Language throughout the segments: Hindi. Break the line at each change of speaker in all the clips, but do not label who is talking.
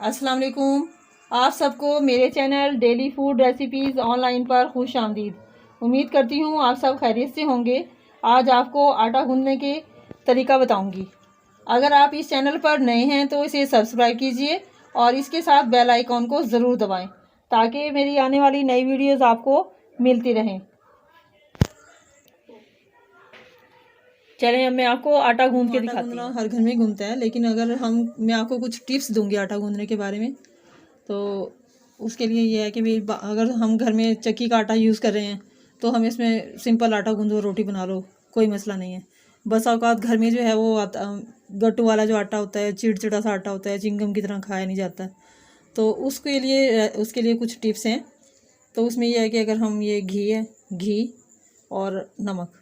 अस्सलाम वालेकुम। आप सबको मेरे channel daily food recipes online पर खुश आमदीद। उम्मीद करती हूँ आप सब खैरियत से होंगे। आज आपको आटा गूंदने के तरीका बताऊंगी। अगर आप इस चैनल पर नए हैं तो इसे सब्सक्राइब कीजिए और इसके साथ बेल आइकॉन को ज़रूर दबाएं ताकि मेरी आने वाली नई वीडियोज़ आपको मिलती रहें। चलें, अब मैं आपको आटा गूंद के दिखाती हूँ। हर घर में गूंदता है, लेकिन अगर मैं आपको कुछ टिप्स दूंगी आटा गूंदने के बारे में। तो उसके लिए ये है कि भाई अगर हम घर में चक्की का आटा यूज़ कर रहे हैं तो हम इसमें सिंपल आटा गूंदो, रोटी बना लो, कोई मसला नहीं है। बस औकात घर में जो है वो गट्टू वाला जो आटा होता है, चिड़चिड़ा सा आटा होता है, चिंगम की तरह खाया नहीं जाता। तो उसके लिए कुछ टिप्स हैं। तो उसमें यह है कि अगर हम ये घी और नमक,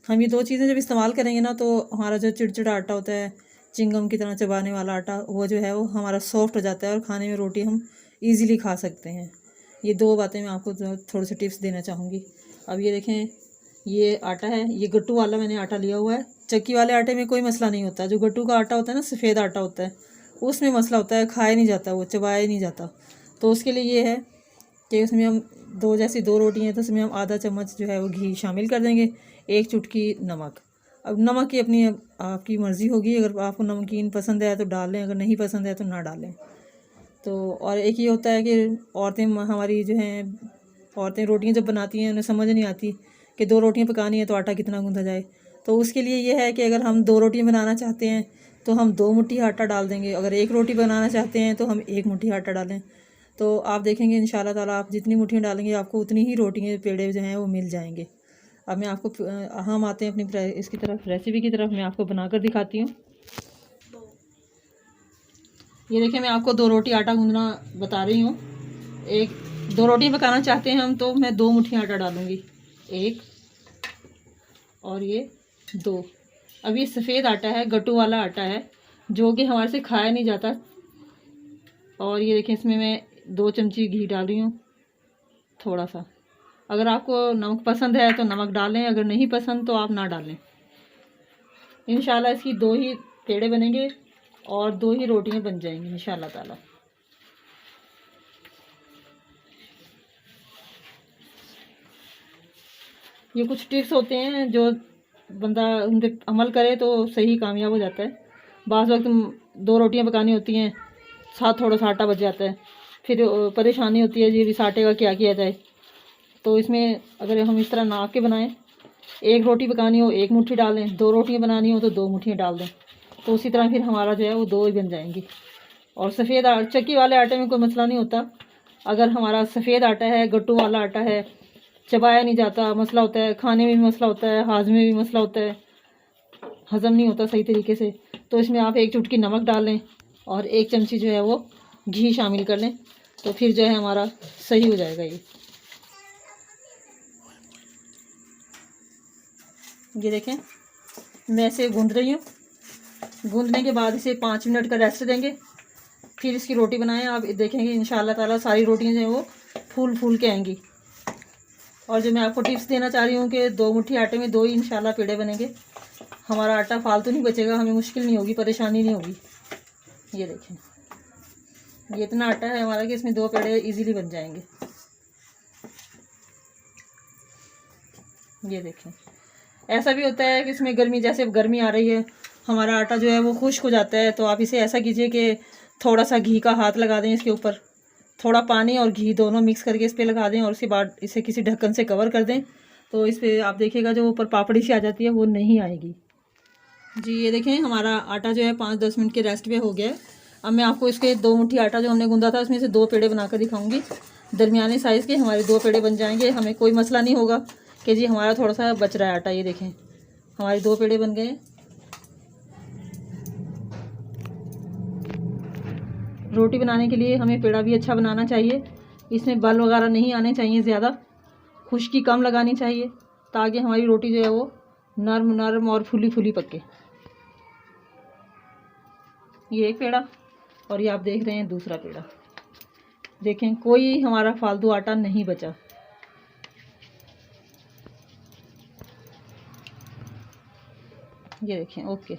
हम ये दो चीज़ें जब इस्तेमाल करेंगे ना, तो हमारा जो चिड़चिड़ा आटा होता है, चिंगम की तरह चबाने वाला आटा, वो जो है वो हमारा सॉफ्ट हो जाता है और खाने में रोटी हम इजीली खा सकते हैं। ये दो बातें मैं आपको थोड़े से टिप्स देना चाहूँगी। अब ये देखें, ये आटा है, ये गट्टू वाला मैंने आटा लिया हुआ है। चक्की वाले आटे में कोई मसला नहीं होता। जो गट्टू का आटा होता है ना, सफ़ेद आटा होता है, उसमें मसला होता है, खाया नहीं जाता, वो चबाया नहीं जाता। तो उसके लिए ये है कि उसमें हम दो रोटी हैं तो उसमें हम आधा चम्मच जो है वो घी शामिल कर देंगे, एक चुटकी नमक। अब नमक की अपनी आपकी मर्ज़ी होगी, अगर आपको नमकीन पसंद है तो डाल लें, अगर नहीं पसंद है तो ना डालें। तो और एक ये होता है कि हमारी जो हैं औरतें रोटियां जब बनाती हैं उन्हें समझ नहीं आती कि दो रोटियां पकानी है तो आटा कितना गूंथा जाए। तो उसके लिए ये है कि अगर हम दो रोटियां बनाना चाहते हैं तो हम 2 मुट्ठी आटा डाल देंगे, अगर एक रोटी बनाना चाहते हैं तो हम 1 मुट्ठी आटा डालें। तो आप देखेंगे इंशाल्लाह ताला आप जितनी मुट्ठियाँ डालेंगे आपको उतनी ही रोटियाँ पेड़े जो हैं वो मिल जाएंगे। अब मैं आपको हम आते हैं अपनी इसकी तरफ, रेसिपी की तरफ। मैं आपको बनाकर दिखाती हूँ। ये देखिए, मैं आपको 2 रोटी आटा गूंदना बता रही हूँ। 2 रोटी पकाना चाहते हैं हम तो मैं 2 मुट्ठियाँ आटा डालूँगी, 1 और ये 2। अब ये सफ़ेद आटा है, गट्टू वाला आटा है, जो कि हमारे से खाया नहीं जाता। और ये देखिए, इसमें मैं 2 चमची घी डाल रही हूँ, थोड़ा सा। अगर आपको नमक पसंद है तो नमक डालें, अगर नहीं पसंद तो आप ना डालें। इंशाल्लाह इसकी 2 ही पेड़े बनेंगे और 2 ही रोटियां बन जाएंगी इंशाल्लाह ताला। ये कुछ टिप्स होते हैं जो बंदा उन पर अमल करे तो सही कामयाब हो जाता है। बाज़ वक्त 2 रोटियां पकानी होती हैं, साथ थोड़ा सा आटा बच जाता है, फिर परेशानी होती है जी इस आटे का क्या किया जाए। तो इसमें अगर हम इस तरह नाप के बनाएं, 1 रोटी पकानी हो 1 मुट्ठी डालें, 2 रोटियां बनानी हो तो 2 मुट्ठियाँ डाल दें। तो उसी तरह फिर हमारा जो है वो 2 ही बन जाएंगी। और सफ़ेद चक्की वाले आटे में कोई मसला नहीं होता। अगर हमारा सफ़ेद आटा है, गट्टू वाला आटा है, चबाया नहीं जाता, मसला होता है, खाने में भी मसला होता है, हाजमे में भी मसला होता है, हज़म नहीं होता सही तरीके से, तो इसमें आप 1 चुटकी नमक डाल लें और 1 चमची जो है वो घी शामिल कर लें। तो फिर जो है हमारा सही हो जाएगा। ये देखें, मैं इसे गूंद रही हूँ। गूंदने के बाद इसे 5 मिनट का रेस्ट देंगे, फिर इसकी रोटी बनाएं। आप देखेंगे इंशाल्लाह ताला सारी रोटियां जो है वो फूल के आएंगी। और जो मैं आपको टिप्स देना चाह रही हूँ कि 2 मुट्ठी आटे में 2 ही इंशाल्लाह पेड़े बनेंगे। हमारा आटा फालतू नहीं बचेगा, हमें मुश्किल नहीं होगी, परेशानी नहीं होगी। ये देखें, ये इतना आटा है हमारा कि इसमें 2 पेड़े इजीली बन जाएंगे। ये देखें, ऐसा भी होता है कि इसमें जैसे गर्मी आ रही है, हमारा आटा जो है वो खुश्क हो जाता है। तो आप इसे ऐसा कीजिए कि थोड़ा सा घी का हाथ लगा दें इसके ऊपर, थोड़ा पानी और घी दोनों मिक्स करके इस पर लगा दें और उसके बाद इसे किसी ढक्कन से कवर कर दें। तो इस पर आप देखिएगा जो ऊपर पापड़ी सी आ जाती है वो नहीं आएगी। जी ये देखें, हमारा आटा जो है 5-10 मिनट के रेस्ट पे हो गया है। अब मैं आपको इसके 2 मुट्ठी आटा जो हमने गूंदा था उसमें से 2 पेड़े बनाकर दिखाऊंगी। दरमियाने साइज़ के हमारे 2 पेड़े बन जाएंगे, हमें कोई मसला नहीं होगा कि जी हमारा थोड़ा सा बच रहा है आटा। ये देखें, हमारे 2 पेड़े बन गए। रोटी बनाने के लिए हमें पेड़ा भी अच्छा बनाना चाहिए, इसमें बल वगैरह नहीं आने चाहिए, ज़्यादा खुश्की कम लगानी चाहिए ताकि हमारी रोटी जो है वो नरम नरम और फूली फूली पके। ये एक पेड़ा और ये आप देख रहे हैं दूसरा पेड़ा। देखें, कोई हमारा फालतू आटा नहीं बचा। ये देखें, ओके।